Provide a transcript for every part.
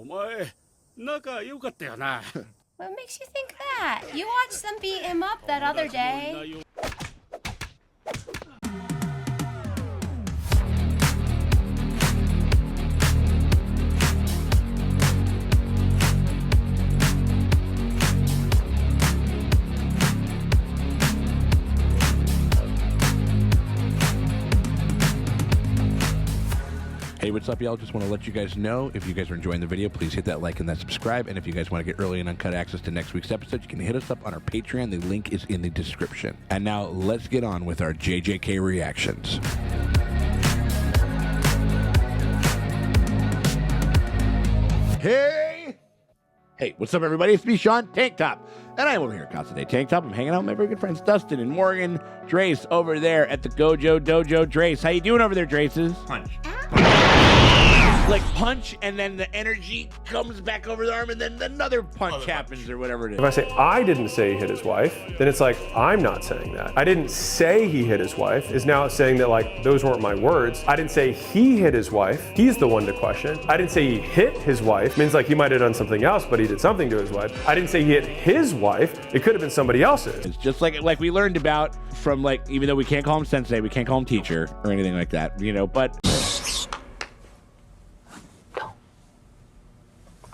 What makes you think that? You watched them beat him up that other day. Hey, what's up, y'all? Just want to let you guys know, if you guys are enjoying the video, please hit that like and that subscribe. And if you guys want to get early and uncut access to next week's episode, you can hit us up on our Patreon. The link is in the description. And now let's get on with our JJK reactions. Hey, what's up, everybody? It's me, Sean, Tanktop. And I am over here at Kaisèn Tanktop. I'm hanging out with my very good friends Dustin and Morgan. Drace over there at the Gojo Dojo. Drace, how you doing over there, Draces? Punch. Like punch, and then the energy comes back over the arm, and then another punch happens, or whatever it is. If I say I didn't say he hit his wife, then it's like I'm not saying that. I didn't say he hit his wife is now saying that like those weren't my words. I didn't say he hit his wife. He's the one to question. I didn't say he hit his wife. Means like he might have done something else, but he did something to his wife. I didn't say he hit his wife. It could have been somebody else's. It's just like we learned about from, like, even though we can't call him sensei, we can't call him teacher or anything like that, you know, but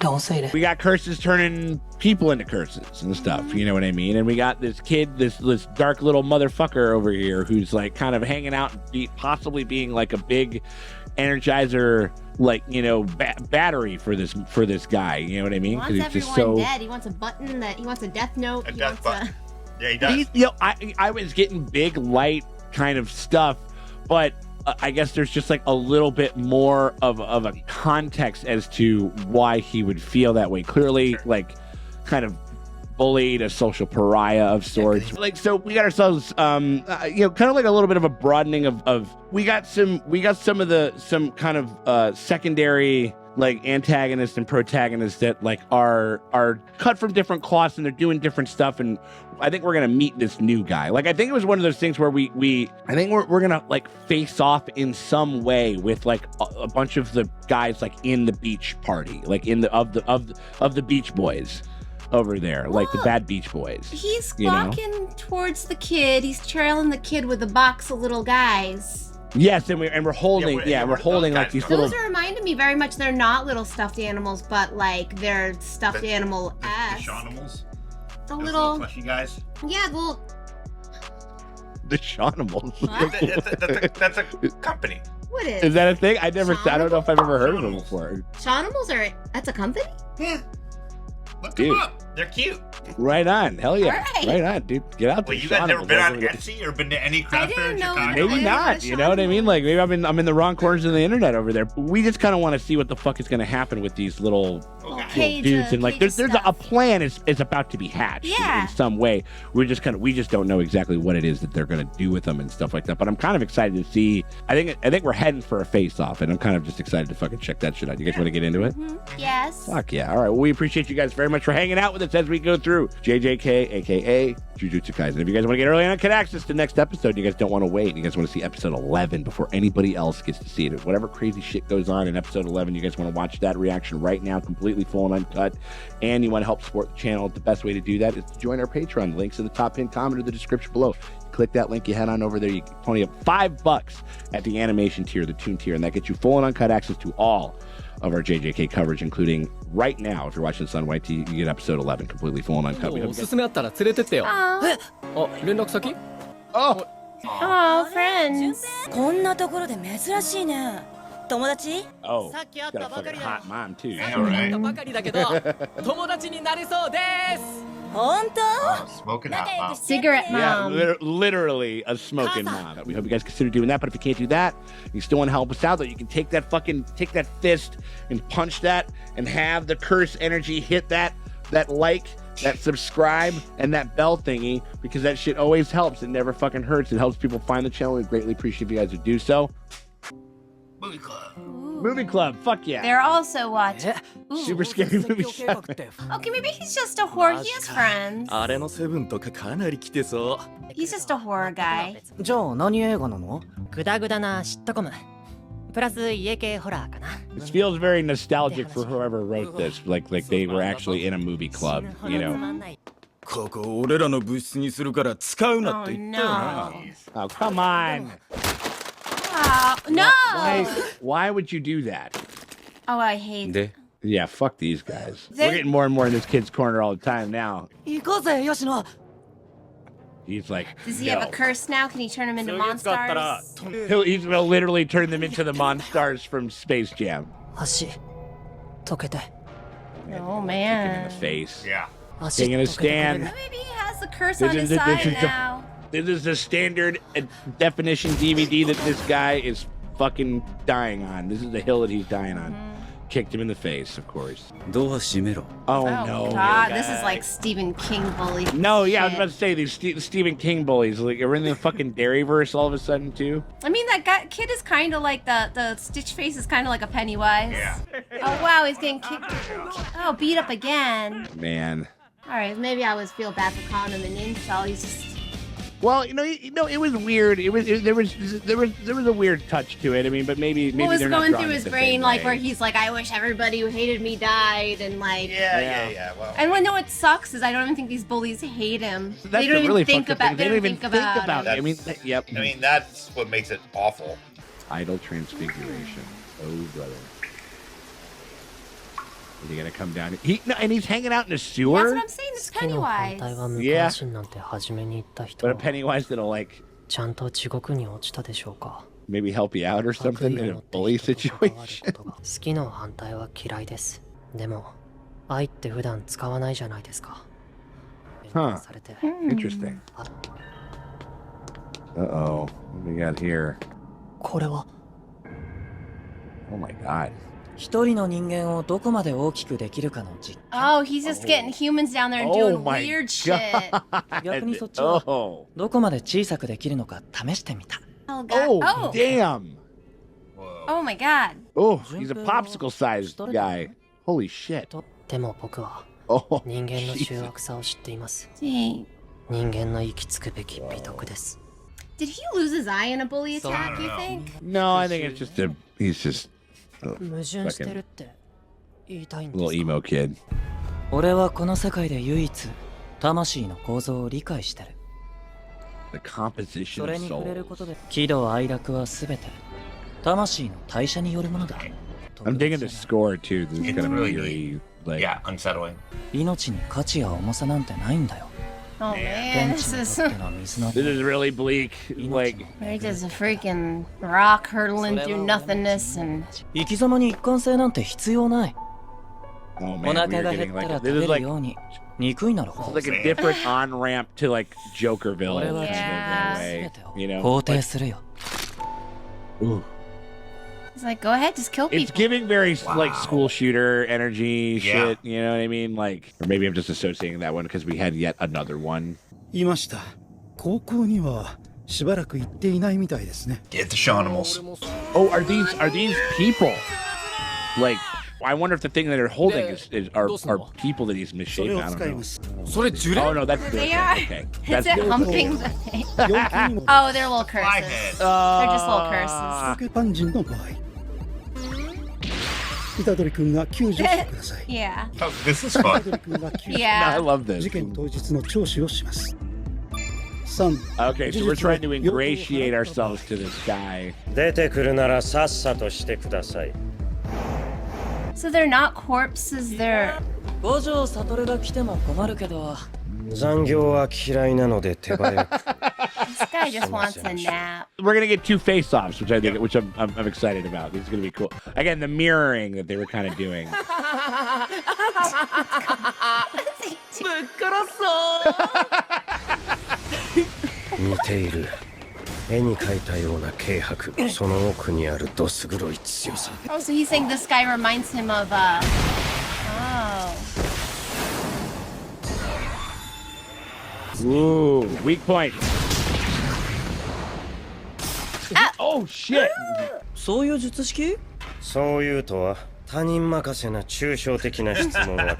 Don't say that. we got curses turning people into curses and stuff, you know what I mean? And we got this kid, this dark little motherfucker over here who's like kind of hanging out and possibly being like a big energizer, like, you know, battery for this guy, you know what I mean? He wants he's everyone just so dead. He wants a button he wants a death note. A He death wants button. Yeah, he does. You know, I was getting big light kind of stuff, but I guess there's just like a little bit more of a context as to why he would feel that way. Clearly, like, kind of bullied, a social pariah of sorts. Like, so we got ourselves, you know, kind of like a little bit of a broadening of we got some kind of secondary, like, antagonists and protagonists that like are cut from different cloths, and they're doing different stuff. And I think we're gonna meet this new guy. Like, I think it was one of those things where I think we're gonna like face off in some way with like a bunch of the guys like in the beach party, like in the of the Beach Boys over there, like the bad Beach Boys. He's walking towards the kid. He's trailing the kid with a box of little guys. Yes, and we're holding, we're holding like these little. Those are reminding me very much. They're not little stuffed animals, but like they're stuffed animal-esque. The Shawnimals? The Those little fleshy guys? yeah, the little. The Shawnimals. That's a company. What is? Is that a thing? I don't know if I've ever heard of them Shawnimals. before. Shawnimals that's a company? Yeah. Look Dude. them up. They're cute. Right on, hell yeah, All right on, dude. Get out there. Wait, you guys never been on Etsy or been to any craft fair in didn't know Chicago? that. Maybe Yeah, not, the you know what I mean? Shawnimals. Like, maybe I'm in the wrong corners of the internet over there. But we just kind of want to see what the fuck is going to happen with these little Okay. dudes, and like there's a stuff. plan is about to be hatched Yeah. in some way. We just don't know exactly what it is that they're going to do with them and stuff like that. But I'm kind of excited to see. I think we're heading for a face off, and I'm kind of just excited to fucking check that shit out. You guys want to get into it? Yes. Fuck yeah. All right. Well, we appreciate you guys very much for hanging out with us as we go through JJK, aka Jujutsu Kaisèn. If you guys want to get early and uncut access to the next episode, you guys don't want to wait. You guys want to see episode 11 before anybody else gets to see it. If whatever crazy shit goes on in episode 11, you guys want to watch that reaction right now, completely full and uncut, and you want to help support the channel, the best way to do that is to join our Patreon. Links in the top pinned comment or the description below. Click that link, you head on over there. You can only have $5 at the animation tier, the toon tier, and that gets you full and uncut access to all of our JJK coverage, including right now, if you're watching S1x10, you get episode 11 completely full and uncut. We hope you guys- あったら連れてってよ。あ、連絡先？ Oh, Oh, friends. こんなところで珍しいね。友達？ oh, さっき会っ got た a ばか fucking り hot だ。 mom too. Yeah, right. ばかりだけど、友達になれそうです。本当？ Oh, smoking hot mom. Cigarette Yeah, mom. literally a smoking mom. We hope you guys consider doing that, but if you can't do that, you still want to help us out, though, you can take that fist and punch that and have the curse energy hit that like, that subscribe, and that bell thingy, because that shit always helps. It never fucking hurts. It helps people find the channel. We greatly appreciate if you guys would do so. Movie club. Movie club, fuck yeah. They're also watching. Super scary movie stuff. Okay, maybe he's just a horror. He has friends. あれのセブンとかかなり来てそう。 He's just a horror guy. じゃあ何映画なの？グダグダなシットコム。プラス家系ホラーかな。 This feels very nostalgic for whoever wrote this. Like they were actually in a movie club, you know. ここ俺らの部室にするから使うなっ Oh て言ったよな。 no. Oh, come on. Oh, no. Why would you do that? Oh, I hate. で、 Yeah, fuck these guys. We're getting more and more in this kid's corner all the time now. 行こうぜ、吉野。 He's like, Does he have a no. curse now? Can he turn him into 使ったら monsters? He's gonna literally turn them into the Monstars from Space Jam. 足溶けて。 Oh In man. the face. Yeah. 足 Taking a 溶けてくれ stand. る。 Maybe he has the curse This on is his the- this side is the- now. This is the standard definition DVD that this guy is fucking dying on. This is the hill that he's dying on. Kicked him in the face, of course. ドア閉めろ。 Oh, Oh no. God, this is like Stephen King bully. No, yeah, I was shit. about to say these Stephen King bullies. Like, are in the fucking Dairyverse all of a sudden too. I mean, that kid is kind of like the Stitch face is kind of like a Pennywise. Yeah. Oh wow, he's getting kicked. Oh, beat up again. Man. All right, maybe I always feel bad for calling him an incel. He's just. Well, you know, it was weird. There was a weird touch to it. I mean, but maybe What was they're not going drawing through it his the brain, same like way. where he's like, I wish everybody who hated me died, and like. Yeah. Well, And what what sucks is I don't even think these bullies hate him. That's They don't the even really think fucked up about. thing. They don't even think about it. him. I mean, yep. I mean, that's what makes it awful. Idle transfiguration. Oh, brother. Is he gonna come down? And he's hanging out in the That's sewer. what I'm saying. It's 好きの反 Pennywise. 対は無関心なんて初めに言った人 But a Pennywise that'll like ちゃんと地獄に落ちたでしょうか。 maybe help you out or 悪 something 意を in 持 a って bully 人と関わる situation. ことが好きの反対は嫌いです。でも愛って普段使わないじゃないですか。 Huh. されて Interesting. Uh-oh. What do we got here? これは Oh my god. 一人の人間をどこまで大きくできるかの実験。 Oh, he's just getting humans down there and Oh doing my weird shit. god. 逆にそっちは Oh. どこまで小さくできるのか試してみた。 Oh god. Oh, Oh. damn. Whoa. Oh my god. Oh, he's a popsicle-sized guy. Holy shit. とでも僕は Oh, 人間の醜 Jesus. 悪さを知っています。 Dang. 人間の行き着くべき美徳です。 Did he lose his eye in a bully I attack, don't you know. think? No, I think it's just he's just 矛盾してるって言いたいん a です little か。 emo kid. 俺はこの世界で唯一魂の構造を理解してる。 The composition そ of れに触れる souls. ことで喜怒哀楽は全て魂の代謝によるものだ。 I'm digging the score too. This is kind of Really eerie, like Yeah, unsettling. 命に価値や重さなんてないんだよ。 Oh man, 現 this 地に is とっての水の this is really bleak. Like they're just a freaking rock hurtling through nothingness and 生き様に一貫性なんて必要ない。 oh お man, 腹 we're が減 getting った like ら this 食べ is る like ように憎いなら it's like a different on ramp to like Jokerville. 俺は in a や way, 全てを you know. 肯定するよ。 Ooh. it's like, go ahead, just kill It's people. giving very like Wow. school shooter energy Yeah. shit. You know what I mean? Like, or maybe I'm just associating that one because we had yet another one. いました。高校にはしばらく行っていないみたいですね。 Get the Shawnimals. Oh, are these people? Like, I wonder if the thing that they're holding are people that he's それ misshapen. を I 使 don't い know. ます。 それジュレ Oh no, that's They good. are. Okay, Is that's it good. humping the thing? 病気にも Oh, they're little curses. Flyhead. They're just little curses. ポケパン人の場合。虎杖君が救助してください。 Yeah. Oh, this is 虎 fun. 杖君が救助。 I Yeah. love this. 事件当日の聴取をします。3 Okay, so we're trying to ingratiate ourselves to this guy. 出てくるならさっさとしてください。 So they're not corpses, they're. 五条悟が来ても困るけど、残業は嫌いなので手早く。 This guy just wants a nap. We're gonna get two face-offs, which I'm excited about. This is gonna be cool. Again, the mirroring that they were kind of doing. 似ている。絵に描いたような軽薄、その奥にあるどす黒い強さ。 Oh, so he's saying this guy reminds him of, Oh. Ooh, weak point. Oh shit! そういう術式？そういうとは他人任せな抽象的な質問は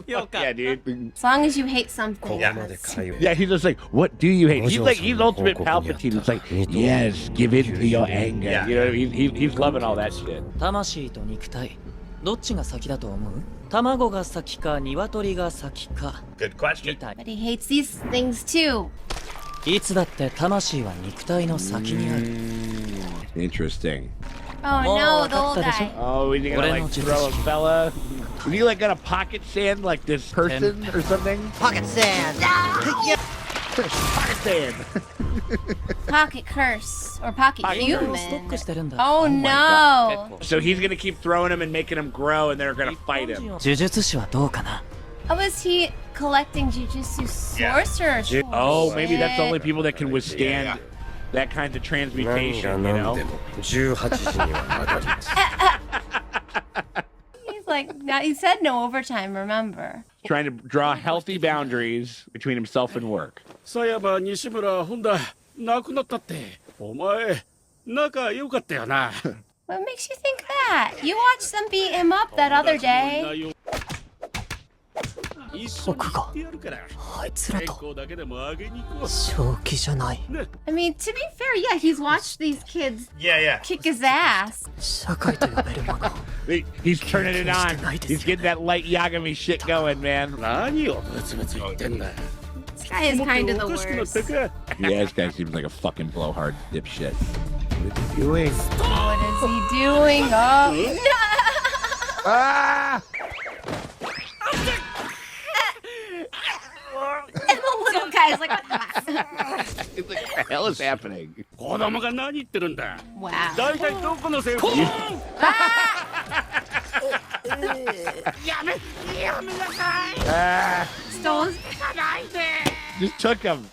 Yeah, dude. As long as you hate something. Yeah, he's just like, what do you hate? He's ultimate Palpatine. It's like, yes, give in to your anger. Yeah. You know, he's loving all that shit. 魂と肉体どっちが先だと思う？卵が先か鶏が先か Good question. みたい。 But he hates these things too. いつだって魂は肉体の先にある。 Interesting. Oh no, the old guy. Oh, is he gonna like throw a fella? Is he like gonna pocket sand like this person or something? Pocket sand! Pocket sand. Pocket curse. Or pocket ストッ human. クしてるんだ。 Oh no. So he's gonna keep throwing him and making him grow, and they're gonna fight him. 呪術師はどうかな？ Oh, is he collecting Jujutsu sorcerers? Oh, maybe that's the only people that can Yeah, withstand yeah. that kind of transmutation, 何 you が何 know? でも18時には上がります He's like, now he said no overtime, remember? Trying to draw healthy boundaries between himself and work. そういえば西村本田亡くなったってお前仲良かったよな What makes you think that? You watched them beat him up that other day. 僕があいつらと正気じゃない。 I mean, to be fair, yeah, he's watched these kids Yeah, yeah. kick his ass. 社会と呼べるもの。 He's turning it on. He's getting that light Yagami shit going, man. 何をブツブツ言ってんだ This guy is kind of the おかしくなっ worst. たか Yeah, this guy seems like a fucking blowhard dipshit. What is he doing? What is he doing? Oh, Ah! and the little guy's like, what the It's like, what the hell is happening? 子供が何言ってるんだ Wow. 大体どこのセリフやめなさい Ah! Stole his... Just took him.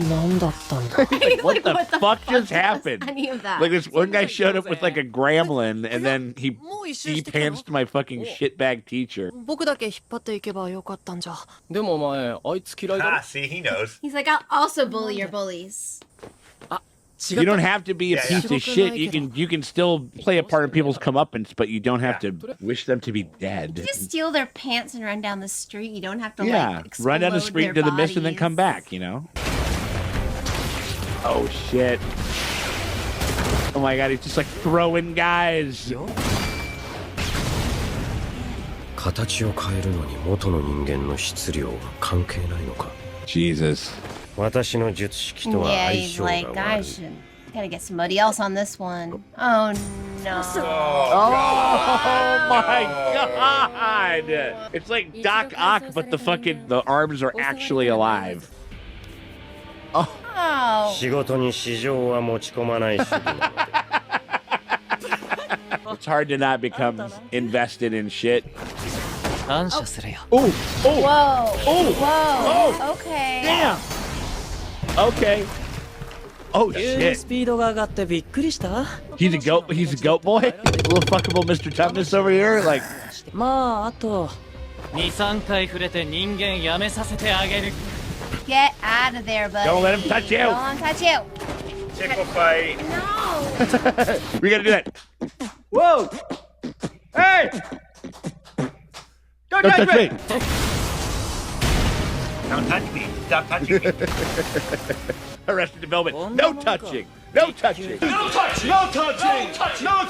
何だったんだ。 Like, what the What the fuck just does happened? Any of that? Like this one guy showed up with like a gremlin, and then he pantsed my fucking shitbag teacher. 僕だけ引っ張っていけばよかったんじゃ。でもお前あいつ嫌いだろ Ah, see, he knows. He's like, I'll also bully your bullies. You don't have to be a Yeah, piece of shit. You can still play a part in people's comeuppance, but you don't have to wish them to be dead. You just steal their pants and run down the street. You don't have to Yeah, like run down the explode street their to the mist and then come bodies. back. You know. Oh shit! Oh my god, he's just like throwing guys. 形を変えるのに元の人間の質量は関係ないのか Jesus. 私の術式とは Yeah, 相 he's 性が like, 悪 I い should gotta get somebody else on this one. Oh no. Oh my god! It's like Doc Ock, but the arms are actually alive. Oh. 仕事に市場は持ち込まない主義なので It's hard to not become invested in shit. 感謝するよ。 Oh, oh, Whoa. oh, Whoa. Okay. damn. Okay. Oh 急に shit. スピードが上がってびっくりした？ He's a goat boy? A little fuckable Mr. Toughness over here? Like, まああと2、3回触れて人間やめさせてあげる。 Get out of there, buddy. Don't let him touch you. Don't let him touch you. Tickle fight. No. we gotta do that. Whoa! Hey! Don't touch me! Don't touch me. Stop touching me. Arrested Development. No touching! No touching! No touching! No touching! No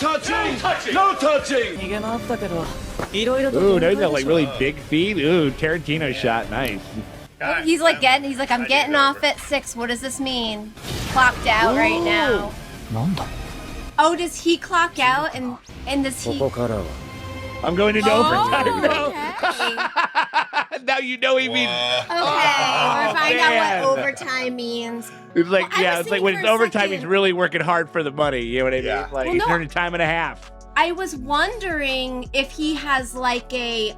touching! No touching! 逃げ回ったけどいろいろと Ooh, now he's got like really big feet. Ooh, Tarantino shot. Nice. God, He's like, I'm getting off at 6. What does this mean? Clocked out right now. なんだ Oh, does he clock out and does こ he? こからは I'm going into overtime now. Okay. Now you know he means. Okay, we're finding out man. what overtime means. It's like, Well, I yeah, was it's like thinking when for it's a overtime, second- he's really working hard for the money. You know what I mean? Yeah. Like, Well, he's no. earning time and a half. I was wondering if he has like a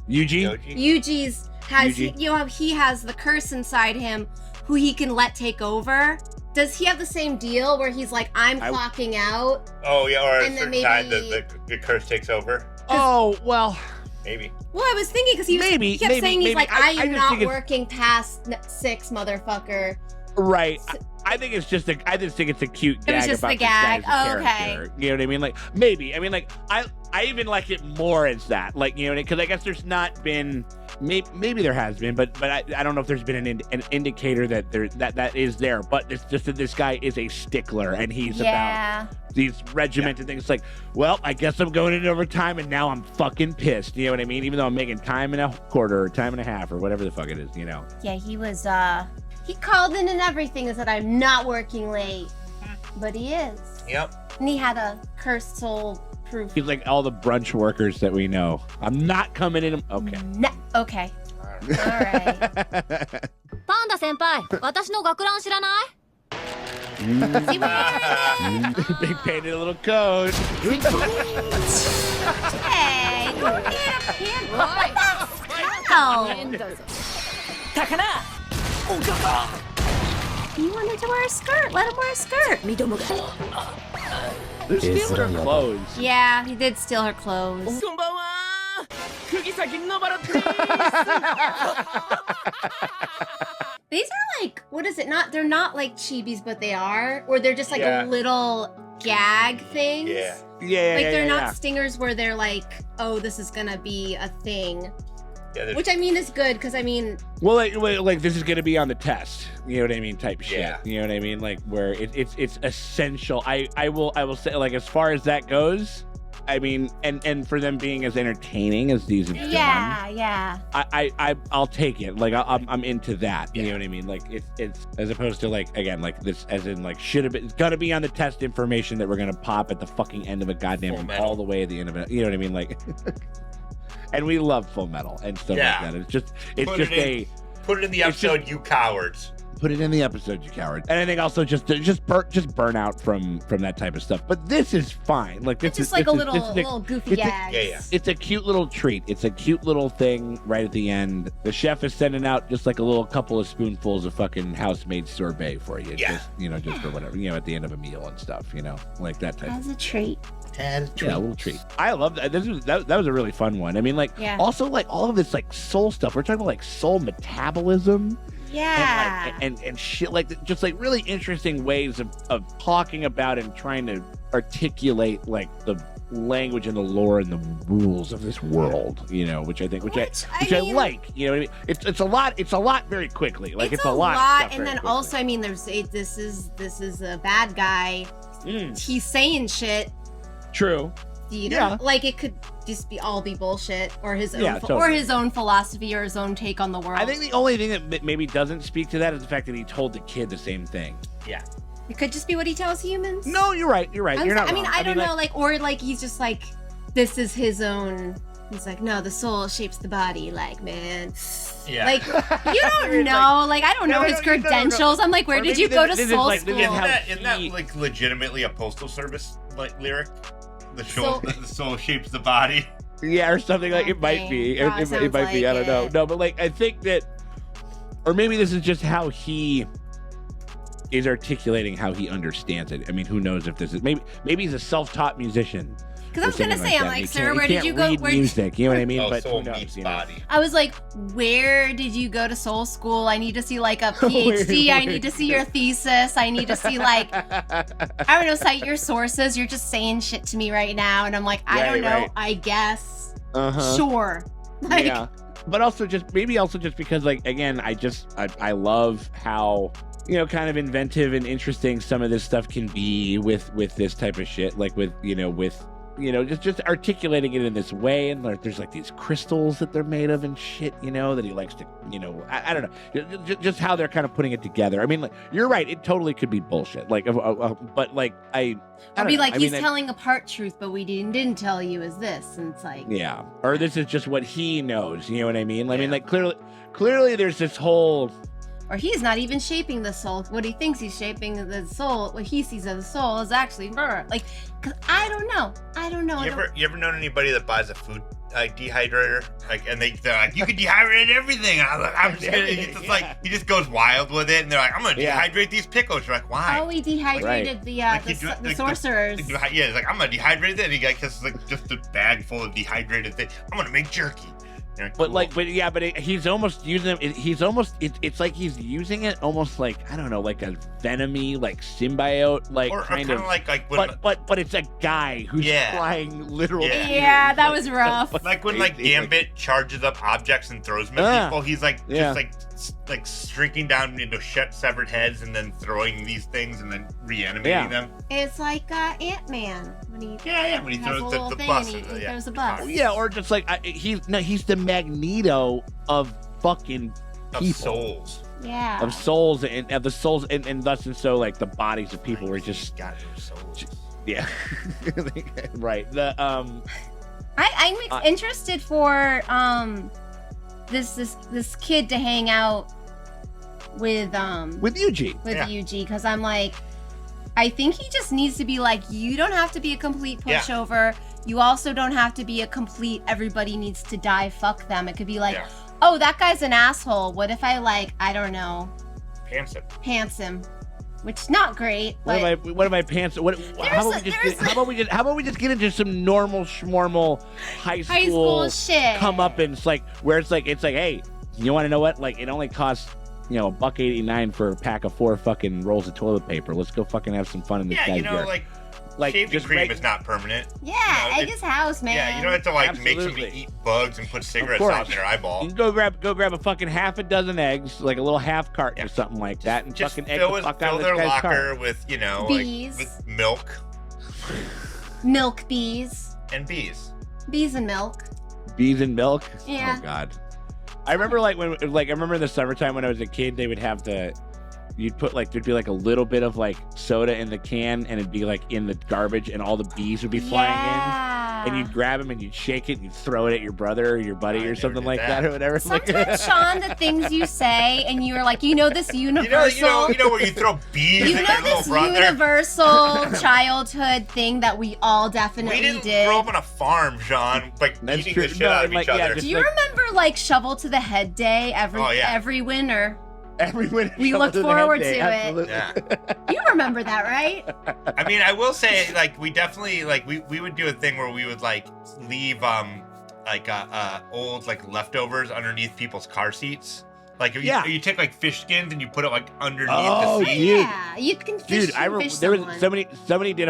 Eugene? Yuji's has Yuji. you know how he has the curse inside him who he can let take over. Does he have the same deal where he's like, I'm clocking out? Oh, yeah, or at a And then certain time maybe- the curse takes over. Oh, well, Maybe. Well, I was thinking because he Maybe, kept maybe, saying he's maybe. like, I I am just not think it's- working past 6, motherfucker. right. I think it's just I just think it's a cute It was gag just about the this guy gag. as a Oh, okay. character. You know what I mean? Like maybe. I mean, like I even like it more as that. Like, you know, because I guess there's not been. Maybe there has been, but I don't know if there's been an indicator that that is there. But it's just that this guy is a stickler and he's about these regimented things. Like, well, I guess I'm going into overtime and now I'm fucking pissed. You know what I mean? Even though I'm making time and a quarter or time and a half or whatever the fuck it is, you know. Yeah, he was he called in and everything and said I'm not working late, but he is. Yep. And he had a cursed soul proof. He's like all the brunch workers that we know. I'm not coming in. Okay. No. Okay. All right. パンダ先輩、私の学ラン知らない？ Big painted little code. Hey, go get a pin. What the Takana! He wanted to wear a skirt. Let him wear a skirt. They're stealing her clothes. Yeah, he did steal her clothes. こんばんは釘崎のバラです These are like, what is it? They're not like chibis, but they are. Or they're just like little gag things. Yeah. Like they're not stingers where they're like, oh, this is gonna be a thing. Yeah, which I mean is good, because I mean... Well, like this is gonna be on the test. You know what I mean? Type shit. Yeah. You know what I mean? Like where it's essential. I will say, like, as far as that goes, I mean, and for them being as entertaining as these have been, I'll take it. Like I'm into that. You know what I mean? Like it's as opposed to like, again, like this, as in like should have been. It's gotta be on the test information that we're gonna pop at the fucking end of a goddamn all the way at the end of it. You know what I mean? Like. And we love Full Metal and stuff like that. It's just put it in the episode, you cowards. Put it in the episode, you cowards. And I think also just burn out from that type of stuff. But this is fine. Like this it's just is like this a is, little goofy gags. It's a cute little treat. It's a cute little thing right at the end. The chef is sending out just like a little couple of spoonfuls of fucking house-made sorbet for you. Yeah. Just, you know, just for whatever, you know, at the end of a meal and stuff, you know, like that type. As a treat. Yeah, a little treat. I love that. That was a really fun one. I mean, like, also like all of this like soul stuff. We're talking about like soul metabolism. Yeah. And shit, like just like really interesting ways of talking about and trying to articulate like the language and the lore and the rules of this world, you know, which I like, you know what I mean? It's a lot very quickly. Like it's a lot of stuff and then quickly. also I mean this is a bad guy. He's saying shit. True. You know, like it could just be bullshit or his own totally. or his own philosophy or his own take on the world. I think the only thing that maybe doesn't speak to that is the fact that he told the kid the same thing. Yeah. It could just be what he tells humans. No, you're right. You're not I mean, wrong. I don't know, like, or like he's just like, this is his own. He's like, no, the soul shapes the body. Like, man, like you don't know. Like, I don't know his credentials. I'm like, where did you go to soul school? Isn't that like legitimately a postal service like lyric? The soul shapes the body. Yeah, or something like it might be. It might be. I don't know. No, but like I think that, or maybe this is just how he is articulating how he understands it. I mean, who knows if this is maybe he's a self-taught musician. Because I was gonna say, I'm like, sir, where did you go? Read music, you know what I mean? Oh, but soul who knows, meets you know? body. I was like, where did you go to soul school? I need to see like a PhD. I need to see your thesis. I need to see like, I don't know, cite your sources. You're just saying shit to me right now. And I'm like, I don't know, right. I guess. Uh-huh. Sure. Like, yeah. But also just because like, again, I love how, you know, kind of inventive and interesting some of this stuff can be with this type of shit. Like with just articulating it in this way, and like there's like these crystals that they're made of and shit, you know, that he likes to, you know, I don't know, just how they're kind of putting it together. I mean, like, you're right, it totally could be bullshit, like, but like I don't know. Like, he's telling a part truth, but we didn't tell you is this, and it's like, yeah, or this is just what he knows, you know what I mean? I mean, like clearly there's this whole. Or he's not even shaping the soul. What he thinks he's shaping the soul, what he sees as the soul, is actually her. Like, cause I don't know. You ever known anybody that buys a food dehydrator? Like, and they're like, you can dehydrate everything. And I'm just gonna. It's just like he just goes wild with it, and they're like, I'm gonna dehydrate these pickles. You're like, why? Oh, he dehydrated the sorcerers. Yeah, it's like I'm gonna dehydrate it. And he gets like just a bag full of dehydrated things. I'm gonna make jerky. He's almost using it. It's like he's using it almost like, I don't know, like a venomy, like symbiote, like or kind of like when, but it's a guy who's trying literal. Yeah, that was rough. Like when like Gambit charges up objects and throws them at people, he's like just like shrinking down into severed heads and then throwing these things and then reanimating them. It's like Ant-Man when he when he throws the bus. He throws a bus. Yeah, or just like he's the Magneto of fucking people. Of souls. Yeah. Of souls and of the souls and thus and so like the bodies of people were just got no souls. Yeah. Right. The I'm interested for this kid to hang out with Yuji. Yuji, because I'm like, I think he just needs to be like, you don't have to be a complete pushover. You also don't have to be a complete everybody needs to die, fuck them. It could be like, oh, that guy's an asshole. What if I I don't know, pants him, which not great. What am I pants? How about we just get into some normal schmormal high school shit? Come up and it's like where it's like hey, you want to know what? Like it only costs $1.89 for a pack of 4 fucking rolls of toilet paper. Let's go fucking have some fun in this guy's yard. Like shaving cream is not permanent. Yeah, egg his house, man. Yeah, you don't have to make somebody eat bugs and put cigarettes out in their eyeball. You can go grab a fucking half a dozen eggs, like a little half carton or something like that, and just fucking egg the fuck out of this their guy's locker car. with bees, with milk, milk bees, and bees. Bees and milk. Bees and milk. Yeah. Oh God. I remember I remember in the summertime when I was a kid, they would have you'd put there'd be like a little bit of like soda in the can and it'd be like in the garbage and all the bees would be flying in and you'd grab them and you'd shake it and you'd throw it at your brother or your buddy or something like that or whatever. Sometimes, Sean, the things you say and you're like, this universal. You know where you throw bees at your little brother? Universal childhood thing that we all definitely did. We didn't grow up on a farm, Sean, beating the shit out of each other. Do you remember shovel to the head day every winter? Every winter. We look forward to Absolutely. it. You remember that, right? I mean, I will say, we definitely, we would do a thing where we would, leave, old, leftovers underneath people's car seats. You take, fish skins and you put it, underneath the seat. Yeah, you can fish there was somebody did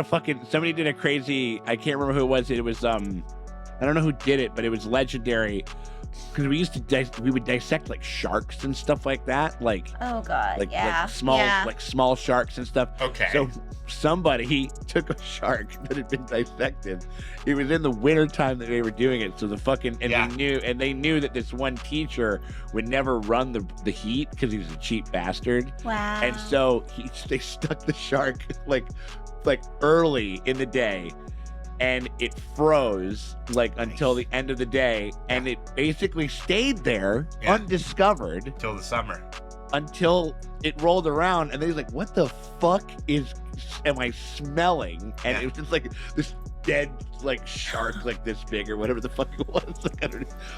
a crazy, I can't remember who it was. It was, I don't know who did it, but it was legendary. Because we would dissect sharks and stuff like that, oh god, small sharks and stuff. Okay. So somebody took a shark that had been dissected. It was in the winter time that they were doing it, so they knew that this one teacher would never run the heat because he was a cheap bastard. Wow. And so they stuck the shark early in the day. And it froze until the end of the day, and it basically stayed there undiscovered until the summer. Until it rolled around, and they was like, "What the fuck am I smelling?" And it was just this dead shark this big or whatever the fuck it was.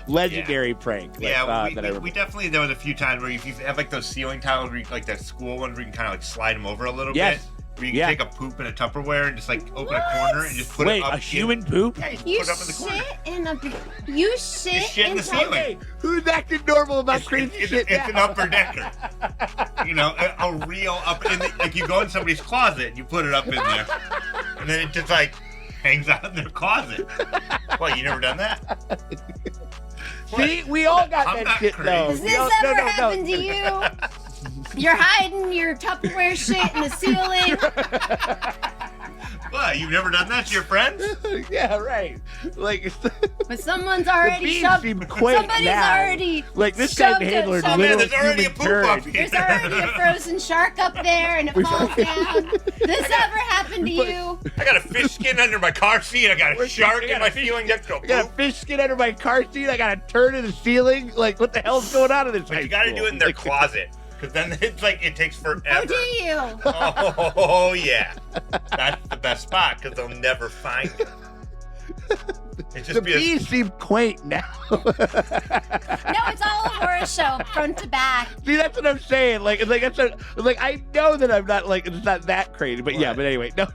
Legendary prank. We definitely, there was a few times where you have those ceiling tiles where you, that school ones where you can kind of slide them over a little bit. Where you can take a poop in a Tupperware and just open a corner and just put it up. Wait, a human poop? Yeah, you put it up in the corner. You shit in the ceiling. Hey, who's acting normal about crazy shit? It's an upper decker. A real upper. You go in somebody's closet, you put it up in there, and then it just hangs out in their closet. Well, you never done that? See, we all got that shit though. Has this ever happened to you? You're hiding your Tupperware shit in the ceiling. What? You've never done that to your friends? Yeah, right. But someone's already shoved. Somebody's already. This guy's handler. There's already a poop up here. There's already a frozen shark up there, and it falls down. This ever happened to you? I got a fish skin under my car seat. I got a shark in my ceiling next to a poop. I got a fish skin under my car seat. I got a turd in the ceiling. What the hell's going on in this? But you got to do it in their closet. Because then it's it takes forever. Oh, do you? Oh, yeah. That's the best spot because they'll never find it. The bees seem quaint now. No, it's all a horror show, front to back. See, that's what I'm saying. I know that I'm not it's not that crazy, but yeah. But anyway, no.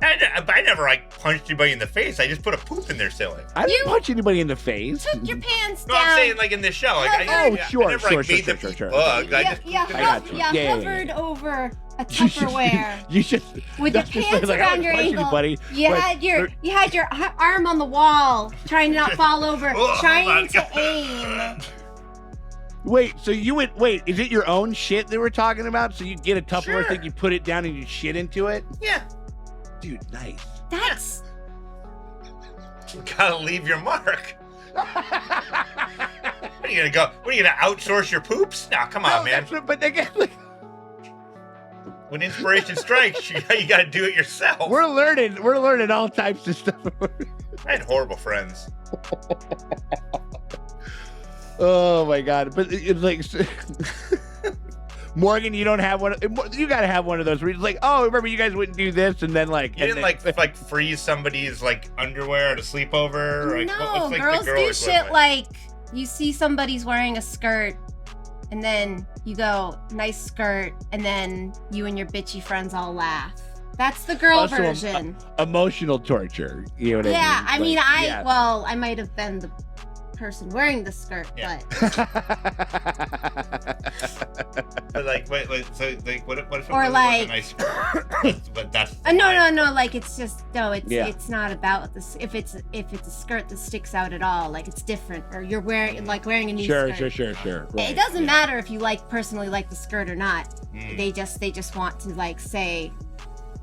I never like punched anybody in the face. I just put a poop in their ceiling. I didn't punch anybody in the face. Took your pants No, down. I'm saying like in this show. Like, I never made them eat bugs. Hovered over a Tupperware. You should. With your pants around your ankle. You had your arm on the wall, trying to not fall over, trying to aim. Wait, so you would is it your own shit that we're talking about? So you get a Tupperware thing, you put it down, and you shit into it? Yeah. Dude, nice. That's. You gotta leave your mark. What are you gonna go? What are you gonna outsource your poops? No, come on, man. But again, like, when inspiration strikes, you gotta do it yourself. We're learning all types of stuff. I had horrible friends. Oh my god! But it's like, Morgan, you don't have one. You gotta have one of those where it's like, oh, remember you guys wouldn't do this, and then like you didn't like freeze somebody's like underwear at a sleepover. Like, No, what's, like, girls the girl do equivalent? shit like you see somebody's wearing a skirt, and then you go, nice skirt, and then you and your bitchy friends all laugh. That's the girl Also, version. Emotional torture. You know what Yeah, I mean? I might have been the person wearing the skirt, but But like, wait, so like, what if it Or was like- a nice skirt? But that's no, like it's just Yeah. it's not about this. If it's a skirt that sticks out at all, like it's different, or you're wearing a new skirt. Sure. Right. It doesn't matter if you personally like the skirt or not. They just want to like say,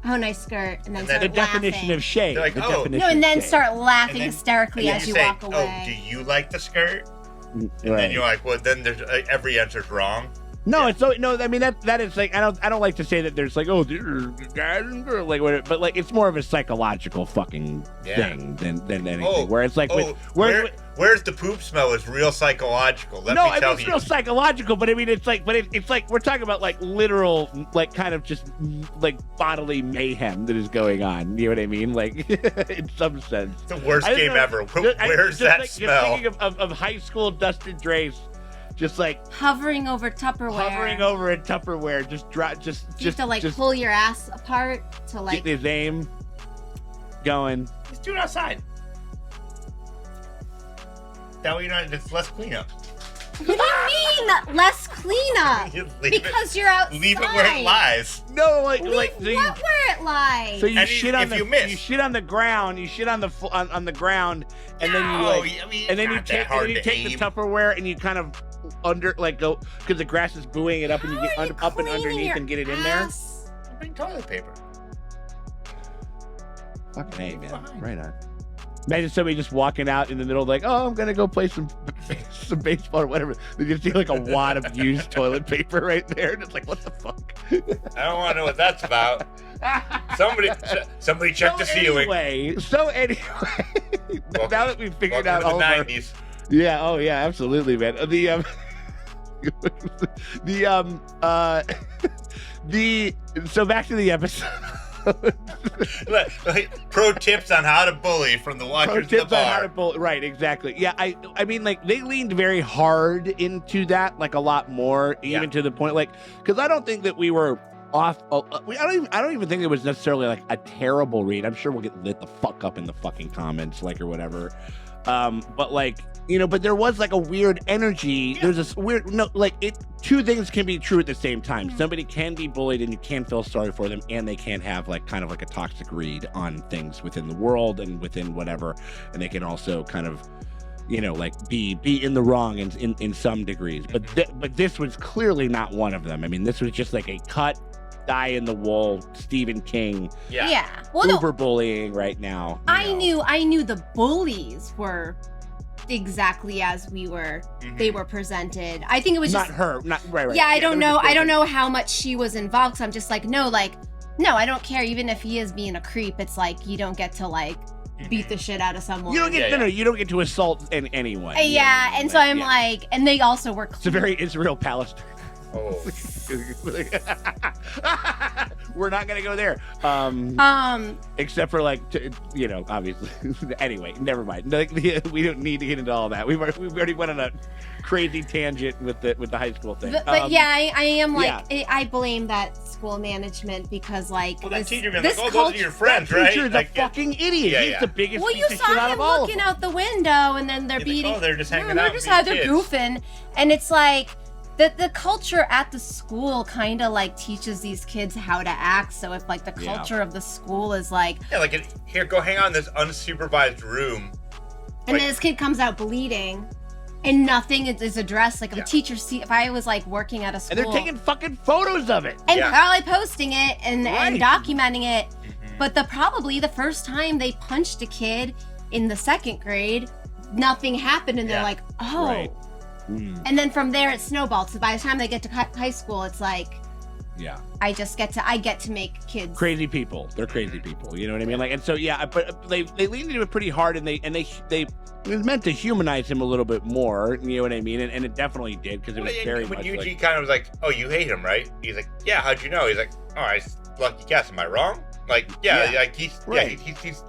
"Oh, nice skirt," and then start the laughing. definition of shade. They're like, the oh. definition No, and of then shade. start laughing And then- hysterically and as then you say, walk away. Oh, do you like the skirt? And Right. then you're like, well, then there's every answer's wrong. No, it's so no. I mean that is like I don't like to say that there's like guys and girls like whatever, but like it's more of a psychological fucking thing than anything. Where it's like where's the poop smell is real psychological. Let no, me I mean tell it's you. real psychological, but I mean it's like we're talking about like literal like kind of just like bodily mayhem that is going on. You know what I mean? Like in some sense, It's the worst game ever. Where's that smell? Just thinking of high school Dustin Drace. Just like hovering over Tupperware. Hovering over a Tupperware, You have to like pull your ass apart to like get his aim going. Just do it outside. That way you're not. It's less cleanup. What do you mean less cleanup? Because you're outside. Leave it where it lies. No, like where it lies. So you And shit on you shit on the ground. You shit on the on the ground, and then you like, I mean, and then you it's not that take hard to the aim. Tupperware and you kind of go because the grass is buoying it up, and you get up and underneath and get it in there. Bring toilet paper. Fucking hey, man, right on. Imagine somebody just walking out in the middle, like, "Oh, I'm gonna go play some baseball or whatever." They just see like a wad of used toilet paper right there, and it's like, "What the fuck?" I don't want to know what that's about. Somebody check the ceiling. So anyway, now that we've figured out all the of our, 90s. Yeah, oh yeah, absolutely, man. So back to the episode. Pro tips on how to bully from the watchers of the bar. Right, exactly. Yeah, I mean, like they leaned very hard into that, like a lot more, even to the point, like, because I don't think that we were off. I don't even think it was necessarily like a terrible read. I'm sure we'll get lit the fuck up in the fucking comments, like or whatever. But like, you know, but there was like a weird energy. There's this weird two things can be true at the same time. Somebody can be bullied and you can feel sorry for them, and they can have like kind of like a toxic read on things within the world and within whatever, and they can also kind of, you know, like be in the wrong in some degrees. But this was clearly not one of them. I mean, this was just like a cut, die in the wool Stephen King. Yeah. Well, uber bullying right now. I knew the bullies were exactly as they were presented. I think it was not just her, not right. Yeah, I don't know how much she was involved. So I'm just like, no, I don't care. Even if he is being a creep, it's like you don't get to like beat the shit out of someone. You don't get you don't get to assault anyone. Yeah, and so I'm like, and they also were. It's a very Israel Palestine. Oh. we're not gonna go there. Except for like, obviously. Anyway, never mind. Like, we don't need to get into all that. We already went on a crazy tangent with the high school thing. But yeah, I am like, I blame that school management because like, that teacher been like, those are your friends, right? Teacher's a fucking idiot. He's the biggest. Well, you piece of shit saw out him of all looking out the window, and then they're beating. Like, they're just hanging out. They're just out there goofing, and it's like. The culture at the school kind of like teaches these kids how to act. So if like the culture of the school is like, here, go hang out in this unsupervised room, and then this kid comes out bleeding, and nothing is addressed. Like if a teacher if I was like working at a school, and they're taking fucking photos of it, and probably posting it and documenting it. But probably the first time they punched a kid in the 2nd grade, nothing happened, and they're like, oh. Right. And then from there it snowballs. So by the time they get to high school, it's like, I get to make kids crazy people. They're crazy people. You know what I mean? Like, and so but they leaned into it pretty hard, and they it was meant to humanize him a little bit more. You know what I mean? And it definitely did because it was very when much Yuji like, kind of was like, oh, you hate him, right? He's like, yeah. How'd you know? He's like, oh, I lucky guess. Am I wrong? Like, like he's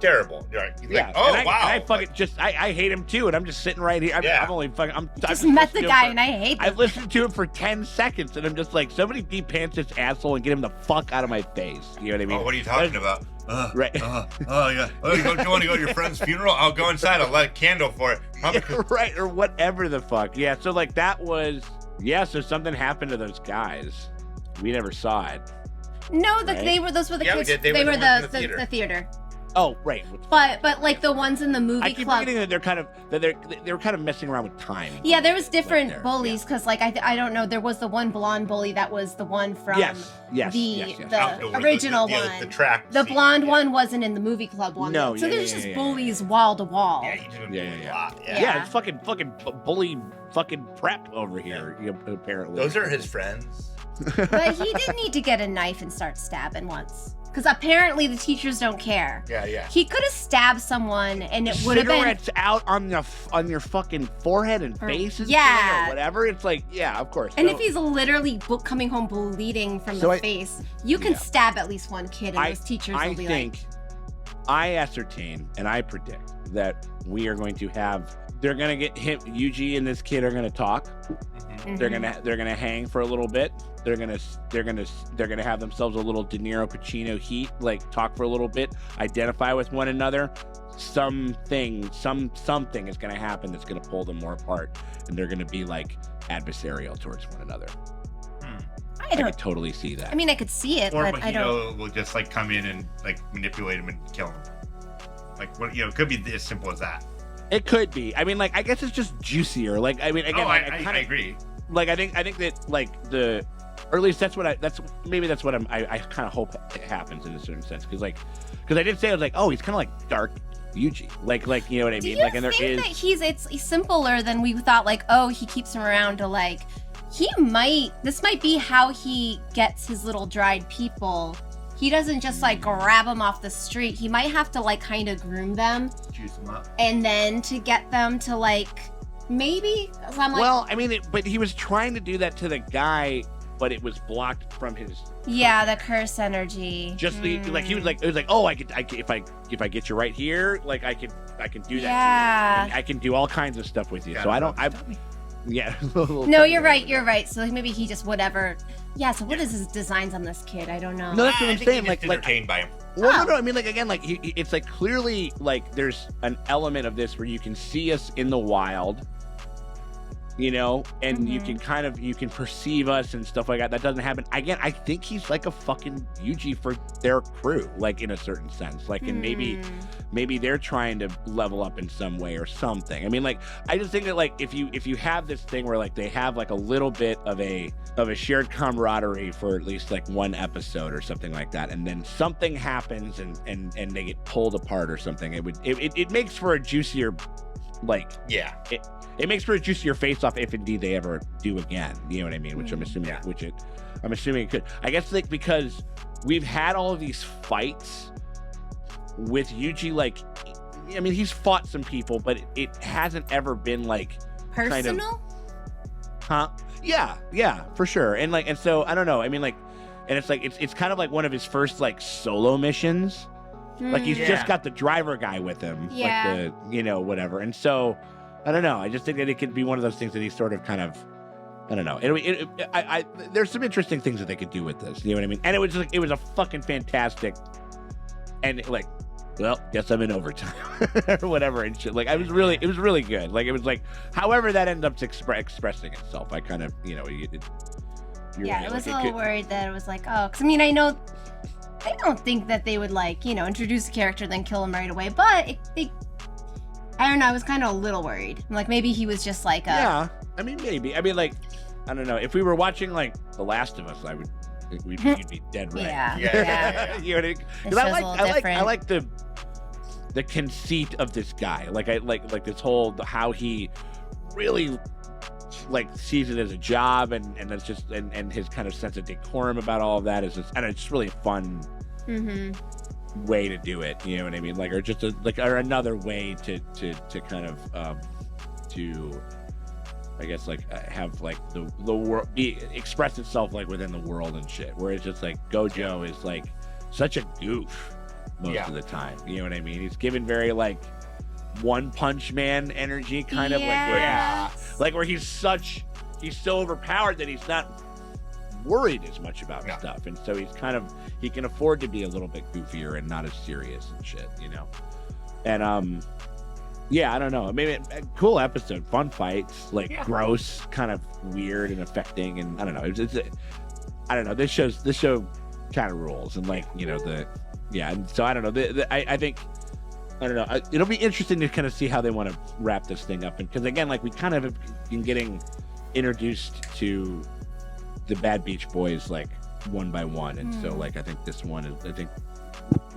terrible. He's like, oh, and wow. I fucking I hate him too, and I'm just sitting right here. I'm only fucking. I just met the guy, and I hate him. I've listened to him for 10 seconds, and I'm just like, somebody de-pants this asshole and get him the fuck out of my face. You know what I mean? Oh, what are you talking about? Right. Yeah. Oh, you want to go to your friend's funeral? I'll go inside. I'll light a candle for it. Right, or whatever the fuck. Yeah. So like that was So something happened to those guys. We never saw it. No, those were the kids. They were the theater. Oh, right. But like the ones in the movie I keep club. forgetting that they're kind of messing around with time. Yeah, there was different bullies because like I don't know, there was the one blonde bully that was the one from the original one. The track. The blonde one wasn't in the movie club one. No, so there's just bullies wall to wall. Yeah, it's fucking bully fucking prep over here. Apparently, those are his friends. But he did need to get a knife and start stabbing once. Because apparently the teachers don't care. Yeah. He could have stabbed someone and it would have been... Cigarettes out on your fucking forehead and face and or whatever. It's like, of course. And if he's literally coming home bleeding from the face, you can stab at least one kid and those teachers will be like... I ascertain and I predict that we are going to have... They're going to get him... Yuji and this kid are going to talk. Mm-hmm. They're gonna hang for a little bit. They're gonna have themselves a little De Niro Pacino heat, like talk for a little bit, identify with one another. Something is gonna happen that's gonna pull them more apart, and they're gonna be like adversarial towards one another. I could totally see that. I mean, I could see it, but I don't. Will just like come in and like manipulate him and kill him. Like what it could be as simple as that. It could be. I mean, like, I guess it's just juicier. Like, I mean, again, I agree. Like, I think that like or at least that's what I kind of hope it happens in a certain sense, because I did say I was like, oh, he's kind of like dark Yuji, like you know what I mean? Like, and there is that it's simpler than we thought. Like, oh, he keeps him around to like this might be how he gets his little dried people. He doesn't just like grab them off the street. He might have to like kind of groom them, juice them up, and then to get them to like maybe. So I'm like, well, I mean, but he was trying to do that to the guy, but it was blocked from his. Yeah, the curse energy. Just like it was like, oh, if I get you right here, like I can do that. Yeah, I can do all kinds of stuff with you. So yeah. No, you're right. So maybe he just whatever. Yeah. So what is his designs on this kid? I don't know. No, that's what I'm saying. Like entertained by him. Well, no. I mean, like again, like it's like clearly like there's an element of this where you can see us in the wild, you know, and you can perceive us and stuff like that. That doesn't happen. Again, I think he's like a fucking Yuji for their crew, like in a certain sense. Like, and maybe they're trying to level up in some way or something. I mean, like, I just think that like if you have this thing where like they have like a little bit of a shared camaraderie for at least like one episode or something like that, and then something happens and they get pulled apart or something, it makes for a juicier, like, it makes for a juicier face-off if indeed they ever do again. You know what I mean? Which I'm assuming, I'm assuming it could. I guess like because we've had all of these fights with Yuji, like, I mean, he's fought some people, but it hasn't ever been like personal. Yeah, for sure. And like, and so I don't know. I mean, like, and it's like it's kind of like one of his first like solo missions. Like he's just got the driver guy with him, like the whatever. And so I don't know. I just think that it could be one of those things that he's sort of kind of, I don't know. There's some interesting things that they could do with this. You know what I mean? And it was a fucking fantastic, and like, well, guess I'm in overtime or whatever and shit. Like it was really good. Like it was like, however that ended up expressing itself. I kind of, I was a little worried that it was like, oh, because I mean, I don't think that they would like, introduce a character then kill him right away. But I don't know. I was kind of a little worried. I'm like, maybe he was just like yeah. I mean, maybe. I mean, like, I don't know. If we were watching like The Last of Us, you'd be dead right. Yeah. You know what I mean? Because I like the conceit of this guy. Like I like this whole how he really like sees it as a job, and that's just and his kind of sense of decorum about all of that is just, and it's just really fun way to do it. You know what I mean? Like, or just or another way to kind of to, I guess, like have like the world express itself like within the world and shit. Where it's just like Gojo is like such a goof most of the time. You know what I mean? He's given very like One Punch Man energy, kind of where he's so overpowered that he's not worried as much about stuff, and so he can afford to be a little bit goofier and not as serious and shit, And I don't know. Maybe cool episode, fun fights, like gross, kind of weird and affecting, and I don't know. I don't know. This show kind of rules, and like and so I don't know. I think. I don't know. It'll be interesting to kind of see how they want to wrap this thing up. And because again, like we kind of have been getting introduced to the Bad Beach Boys like one by one. And so like I think this one is, I think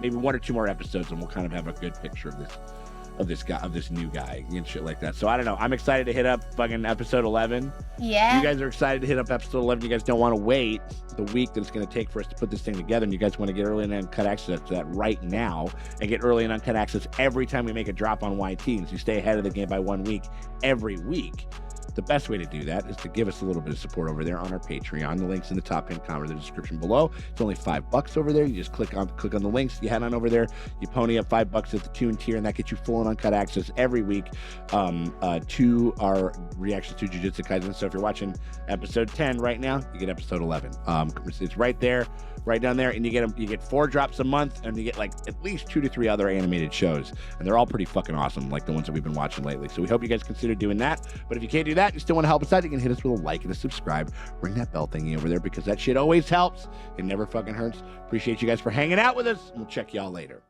maybe one or two more episodes and we'll kind of have a good picture of this new guy and shit like that. So I don't know. I'm excited to hit up fucking episode 11. Yeah. You guys are excited to hit up episode 11. You guys don't want to wait the week that it's going to take for us to put this thing together. And you guys want to get early and uncut access to that right now and get early and uncut access every time we make a drop on YT. And so you stay ahead of the game by 1 week every week. The best way to do that is to give us a little bit of support over there on our Patreon. The link's in the top pinned comment or the description below. It's only $5 over there. You just click on the links. You head on over there. You pony up $5 at the tune tier, and that gets you full and uncut access every week to our reactions to Jujutsu Kaisèn. So if you're watching episode 10 right now, you get episode 11. It's right there, right down there, and you get 4 drops a month, and you get like at least 2 to 3 other animated shows, and they're all pretty fucking awesome, like the ones that we've been watching lately. So we hope you guys consider doing that. But if you can't do that, you still want to help us out, you can hit us with a like and a subscribe. Bring that bell thingy over there because that shit always helps. It never fucking hurts. Appreciate you guys for hanging out with us, and we'll check y'all later.